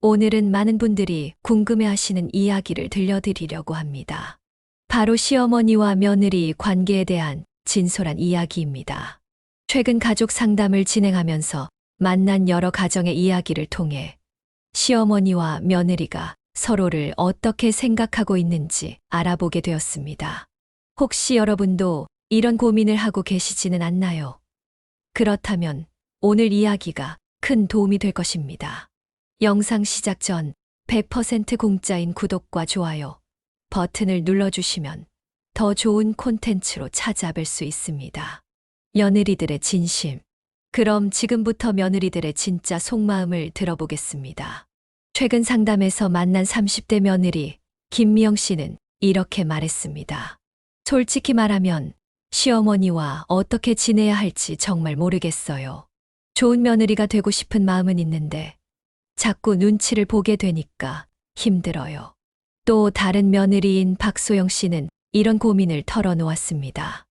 오늘은 많은 분들이 궁금해하시는 이야기를 들려드리려고 합니다. 바로 시어머니와 며느리 관계에 대한 진솔한 이야기입니다. 최근 가족 상담을 진행하면서 만난 여러 가정의 이야기를 통해 시어머니와 며느리가 서로를 어떻게 생각하고 있는지 알아보게 되었습니다. 혹시 여러분도 이런 고민을 하고 계시지는 않나요? 그렇다면 오늘 이야기가 큰 도움이 될 것입니다. 영상 시작 전 100% 공짜인 구독과 좋아요 버튼을 눌러주시면 더 좋은 콘텐츠로 찾아뵐 수 있습니다. 며느리들의 진심. 그럼 지금부터 며느리들의 진짜 속마음을 들어보겠습니다. 최근 상담에서 만난 30대 며느리 김미영 씨는 이렇게 말했습니다. 솔직히 말하면 시어머니와 어떻게 지내야 할지 정말 모르겠어요. 좋은 며느리가 되고 싶은 마음은 있는데 자꾸 눈치를 보게 되니까 힘들어요. 또 다른 며느리인 박소영 씨는 이런 고민을 털어놓았습니다.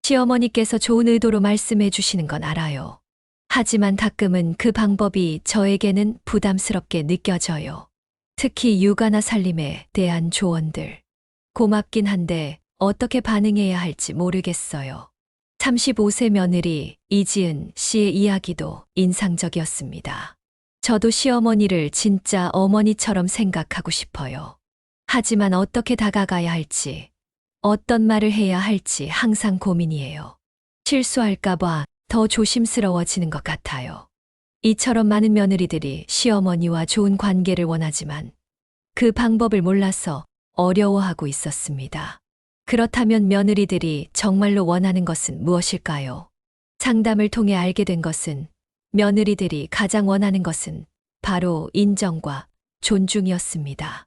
시어머니께서 좋은 의도로 말씀해 주시는 건 알아요. 하지만 가끔은 그 방법이 저에게는 부담스럽게 느껴져요. 특히 육아나 살림에 대한 조언들. 고맙긴 한데 어떻게 반응해야 할지 모르겠어요. 35세 며느리 이지은 씨의 이야기도 인상적이었습니다. 저도 시어머니를 진짜 어머니처럼 생각하고 싶어요. 하지만 어떻게 다가가야 할지, 어떤 말을 해야 할지 항상 고민이에요. 실수할까봐 더 조심스러워지는 것 같아요. 이처럼 많은 며느리들이 시어머니와 좋은 관계를 원하지만 그 방법을 몰라서 어려워하고 있었습니다. 그렇다면 며느리들이 정말로 원하는 것은 무엇일까요? 상담을 통해 알게 된 것은 며느리들이 가장 원하는 것은 바로 인정과 존중이었습니다.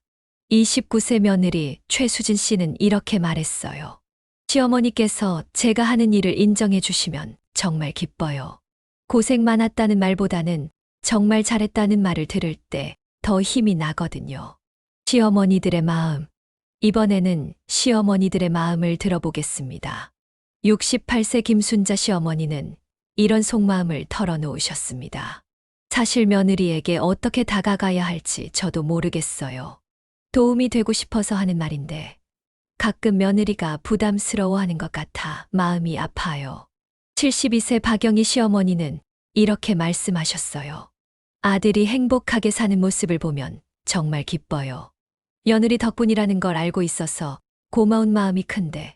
29세 며느리 최수진 씨는 이렇게 말했어요. 시어머니께서 제가 하는 일을 인정해 주시면 정말 기뻐요. 고생 많았다는 말보다는 정말 잘했다는 말을 들을 때 더 힘이 나거든요. 시어머니들의 마음. 이번에는 시어머니들의 마음을 들어보겠습니다. 68세 김순자 시어머니는 이런 속마음을 털어놓으셨습니다. 사실 며느리에게 어떻게 다가가야 할지 저도 모르겠어요. 도움이 되고 싶어서 하는 말인데 가끔 며느리가 부담스러워하는 것 같아 마음이 아파요. 72세 박영희 시어머니는 이렇게 말씀하셨어요. 아들이 행복하게 사는 모습을 보면 정말 기뻐요. 며느리 덕분이라는 걸 알고 있어서 고마운 마음이 큰데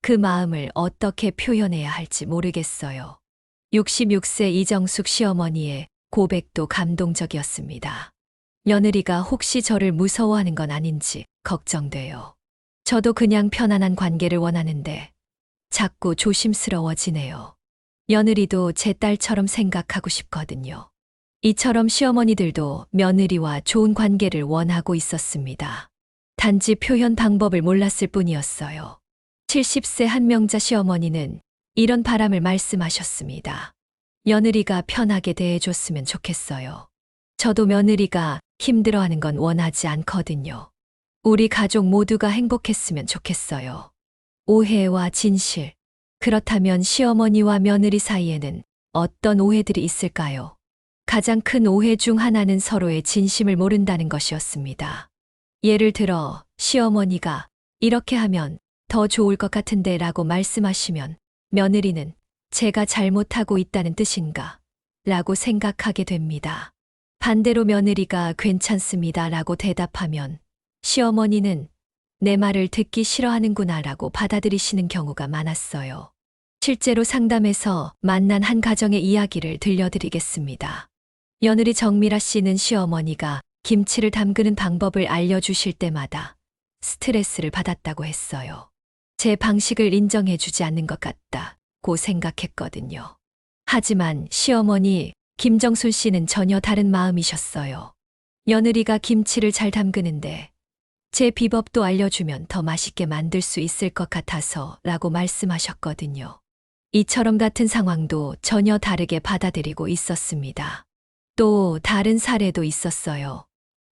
그 마음을 어떻게 표현해야 할지 모르겠어요. 66세 이정숙 시어머니의 고백도 감동적이었습니다. 며느리가 혹시 저를 무서워하는 건 아닌지 걱정돼요. 저도 그냥 편안한 관계를 원하는데 자꾸 조심스러워지네요. 며느리도 제 딸처럼 생각하고 싶거든요. 이처럼 시어머니들도 며느리와 좋은 관계를 원하고 있었습니다. 단지 표현 방법을 몰랐을 뿐이었어요. 70세 한명자 시어머니는 이런 바람을 말씀하셨습니다. 며느리가 편하게 대해줬으면 좋겠어요. 저도 며느리가 힘들어하는 건 원하지 않거든요. 우리 가족 모두가 행복했으면 좋겠어요. 오해와 진실. 그렇다면 시어머니와 며느리 사이에는 어떤 오해들이 있을까요? 가장 큰 오해 중 하나는 서로의 진심을 모른다는 것이었습니다. 예를 들어 시어머니가 이렇게 하면 더 좋을 것 같은데 라고 말씀하시면 며느리는 제가 잘못하고 있다는 뜻인가? 라고 생각하게 됩니다. 반대로 며느리가 괜찮습니다 라고 대답하면 시어머니는 내 말을 듣기 싫어하는구나 라고 받아들이시는 경우가 많았어요. 실제로 상담에서 만난 한 가정의 이야기를 들려드리겠습니다. 며느리 정미라 씨는 시어머니가 김치를 담그는 방법을 알려주실 때마다 스트레스를 받았다고 했어요. 제 방식을 인정해 주지 않는 것 같다고 생각했거든요. 하지만 시어머니 김정순 씨는 전혀 다른 마음이셨어요. 며느리가 김치를 잘 담그는데 제 비법도 알려주면 더 맛있게 만들 수 있을 것 같아서 라고 말씀하셨거든요. 이처럼 같은 상황도 전혀 다르게 받아들이고 있었습니다. 또 다른 사례도 있었어요.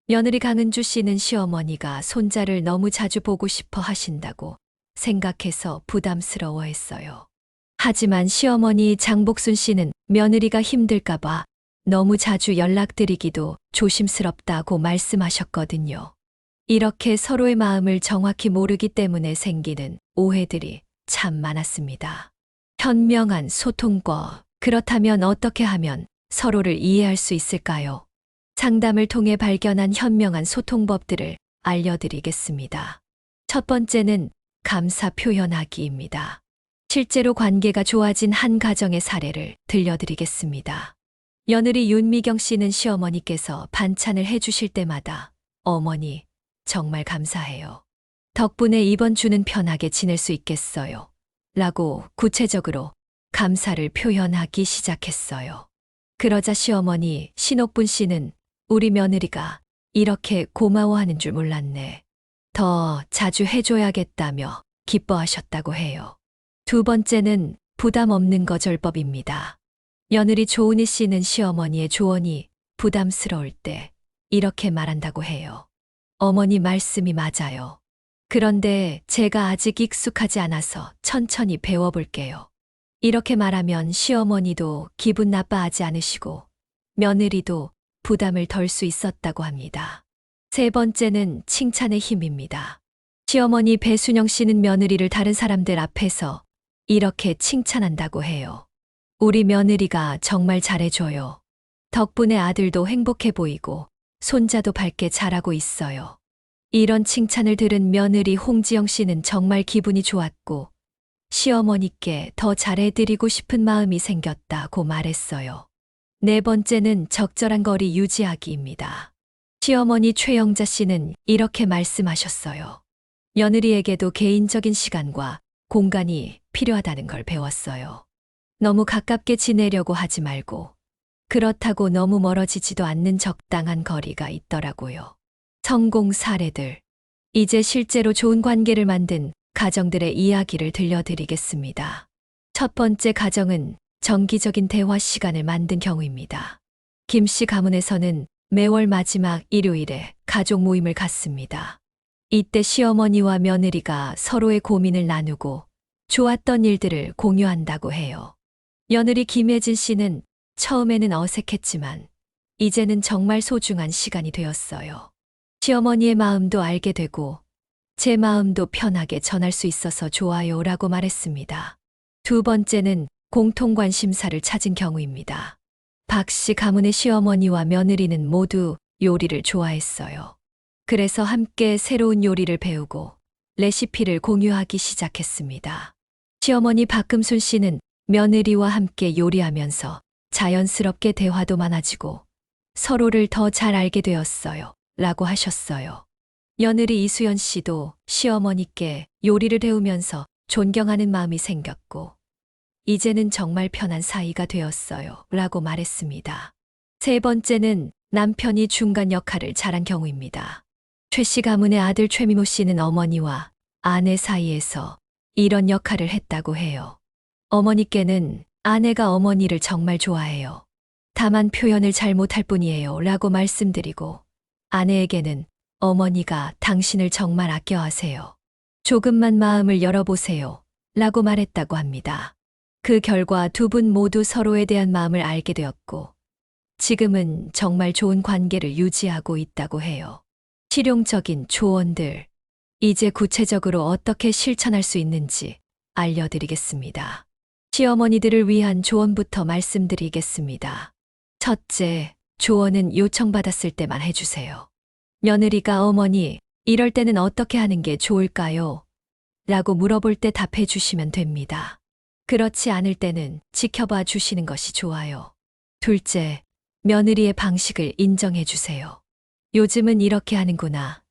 며느리 강은주 씨는 시어머니가 손자를 너무 자주 보고 싶어 하신다고 생각해서 부담스러워했어요. 하지만 시어머니 장복순 씨는 며느리가 힘들까봐 너무 자주 연락드리기도 조심스럽다고 말씀하셨거든요. 이렇게 서로의 마음을 정확히 모르기 때문에 생기는 오해들이 참 많았습니다. 현명한 소통법. 그렇다면 어떻게 하면 서로를 이해할 수 있을까요? 상담을 통해 발견한 현명한 소통법들을 알려드리겠습니다. 첫 번째는 감사 표현하기입니다. 실제로 관계가 좋아진 한 가정의 사례를 들려드리겠습니다. 며느리 윤미경 씨는 시어머니께서 반찬을 해주실 때마다 어머니, 정말 감사해요. 덕분에 이번 주는 편하게 지낼 수 있겠어요. 라고 구체적으로 감사를 표현하기 시작했어요. 그러자 시어머니 신옥분 씨는 우리 며느리가 이렇게 고마워하는 줄 몰랐네. 더 자주 해줘야겠다며 기뻐하셨다고 해요. 두 번째는 부담 없는 거절법입니다. 며느리 조은희 씨는 시어머니의 조언이 부담스러울 때 이렇게 말한다고 해요. 어머니 말씀이 맞아요. 그런데 제가 아직 익숙하지 않아서 천천히 배워볼게요. 이렇게 말하면 시어머니도 기분 나빠하지 않으시고 며느리도 부담을 덜 수 있었다고 합니다. 세 번째는 칭찬의 힘입니다. 시어머니 배순영 씨는 며느리를 다른 사람들 앞에서 이렇게 칭찬한다고 해요. 우리 며느리가 정말 잘해줘요. 덕분에 아들도 행복해 보이고 손자도 밝게 자라고 있어요. 이런 칭찬을 들은 며느리 홍지영 씨는 정말 기분이 좋았고 시어머니께 더 잘해드리고 싶은 마음이 생겼다고 말했어요. 네 번째는 적절한 거리 유지하기입니다. 시어머니 최영자 씨는 이렇게 말씀하셨어요. 며느리에게도 개인적인 시간과 공간이 필요하다는 걸 배웠어요. 너무 가깝게 지내려고 하지 말고 그렇다고 너무 멀어지지도 않는 적당한 거리가 있더라고요. 성공 사례들. 이제 실제로 좋은 관계를 만든 가정들의 이야기를 들려드리겠습니다. 첫 번째 가정은 정기적인 대화 시간을 만든 경우입니다. 김 씨 가문에서는 매월 마지막 일요일에 가족 모임을 갖습니다. 이때 시어머니와 며느리가 서로의 고민을 나누고 좋았던 일들을 공유한다고 해요. 며느리 김혜진 씨는 처음에는 어색했지만 이제는 정말 소중한 시간이 되었어요. 시어머니의 마음도 알게 되고 제 마음도 편하게 전할 수 있어서 좋아요 라고 말했습니다. 두 번째는 공통 관심사를 찾은 경우입니다. 박 씨 가문의 시어머니와 며느리는 모두 요리를 좋아했어요. 그래서 함께 새로운 요리를 배우고 레시피를 공유하기 시작했습니다. 시어머니 박금순 씨는 며느리와 함께 요리하면서 자연스럽게 대화도 많아지고 서로를 더 잘 알게 되었어요. 라고 하셨어요. 며느리 이수연 씨도 시어머니께 요리를 배우면서 존경하는 마음이 생겼고 이제는 정말 편한 사이가 되었어요. 라고 말했습니다. 세 번째는 남편이 중간 역할을 잘한 경우입니다. 최 씨 가문의 아들 최미모 씨는 어머니와 아내 사이에서 이런 역할을 했다고 해요. 어머니께는 아내가 어머니를 정말 좋아해요. 다만 표현을 잘 못할 뿐이에요. 라고 말씀드리고 아내에게는 어머니가 당신을 정말 아껴하세요. 조금만 마음을 열어보세요. 라고 말했다고 합니다. 그 결과 두 분 모두 서로에 대한 마음을 알게 되었고 지금은 정말 좋은 관계를 유지하고 있다고 해요. 실용적인 조언들. 이제 구체적으로 어떻게 실천할 수 있는지 알려드리겠습니다. 시어머니들을 위한 조언부터 말씀드리겠습니다. 첫째, 조언은 요청받았을 때만 해주세요. 며느리가 어머니, 이럴 때는 어떻게 하는 게 좋을까요? 라고 물어볼 때 답해 주시면 됩니다. 그렇지 않을 때는 지켜봐 주시는 것이 좋아요. 둘째, 며느리의 방식을 인정해 주세요. 요즘은 이렇게 하는구나.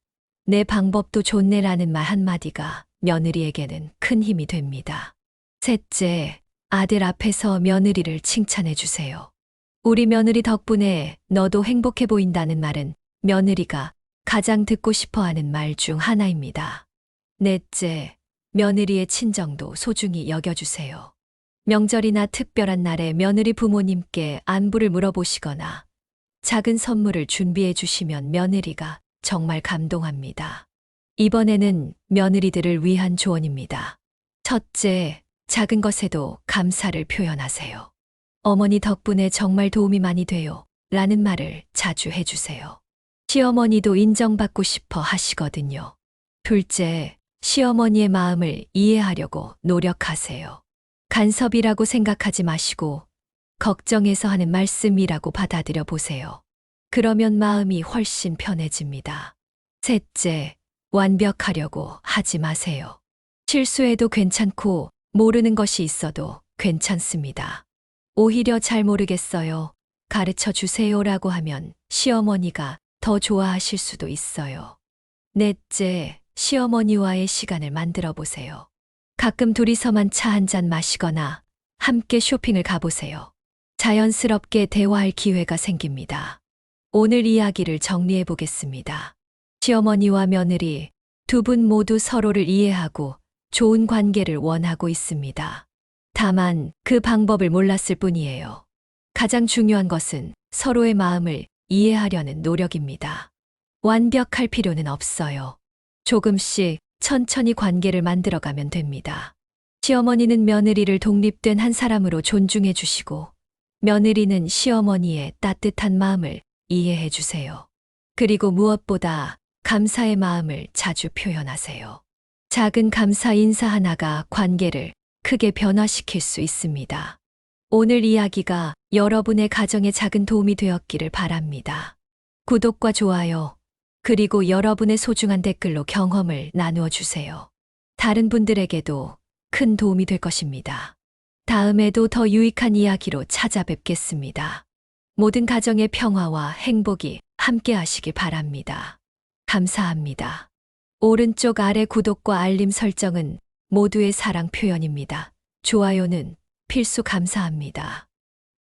내 방법도 좋네라는 말 한마디가 며느리에게는 큰 힘이 됩니다. 셋째, 아들 앞에서 며느리를 칭찬해 주세요. 우리 며느리 덕분에 너도 행복해 보인다는 말은 며느리가 가장 듣고 싶어 하는 말 중 하나입니다. 넷째, 며느리의 친정도 소중히 여겨주세요. 명절이나 특별한 날에 며느리 부모님께 안부를 물어보시거나 작은 선물을 준비해 주시면 며느리가 정말 감동합니다. 이번에는 며느리들을 위한 조언입니다. 첫째, 작은 것에도 감사를 표현하세요. 어머니 덕분에 정말 도움이 많이 돼요. 라는 말을 자주 해주세요. 시어머니도 인정받고 싶어 하시거든요. 둘째, 시어머니의 마음을 이해하려고 노력하세요. 간섭이라고 생각하지 마시고 걱정해서 하는 말씀이라고 받아들여 보세요. 그러면 마음이 훨씬 편해집니다. 셋째, 완벽하려고 하지 마세요. 실수해도 괜찮고 모르는 것이 있어도 괜찮습니다. 오히려 잘 모르겠어요. 가르쳐 주세요라고 하면 시어머니가 더 좋아하실 수도 있어요. 넷째, 시어머니와의 시간을 만들어 보세요. 가끔 둘이서만 차 한 잔 마시거나 함께 쇼핑을 가보세요. 자연스럽게 대화할 기회가 생깁니다. 오늘 이야기를 정리해 보겠습니다. 시어머니와 며느리 두 분 모두 서로를 이해하고 좋은 관계를 원하고 있습니다. 다만 그 방법을 몰랐을 뿐이에요. 가장 중요한 것은 서로의 마음을 이해하려는 노력입니다. 완벽할 필요는 없어요. 조금씩 천천히 관계를 만들어가면 됩니다. 시어머니는 며느리를 독립된 한 사람으로 존중해 주시고, 며느리는 시어머니의 따뜻한 마음을 이해해 주세요. 그리고 무엇보다 감사의 마음을 자주 표현하세요. 작은 감사 인사 하나가 관계를 크게 변화시킬 수 있습니다. 오늘 이야기가 여러분의 가정에 작은 도움이 되었기를 바랍니다. 구독과 좋아요, 그리고 여러분의 소중한 댓글로 경험을 나누어 주세요. 다른 분들에게도 큰 도움이 될 것입니다. 다음에도 더 유익한 이야기로 찾아뵙겠습니다. 모든 가정의 평화와 행복이 함께 하시길 바랍니다. 감사합니다. 오른쪽 아래 구독과 알림 설정은 모두의 사랑 표현입니다. 좋아요는 필수 감사합니다.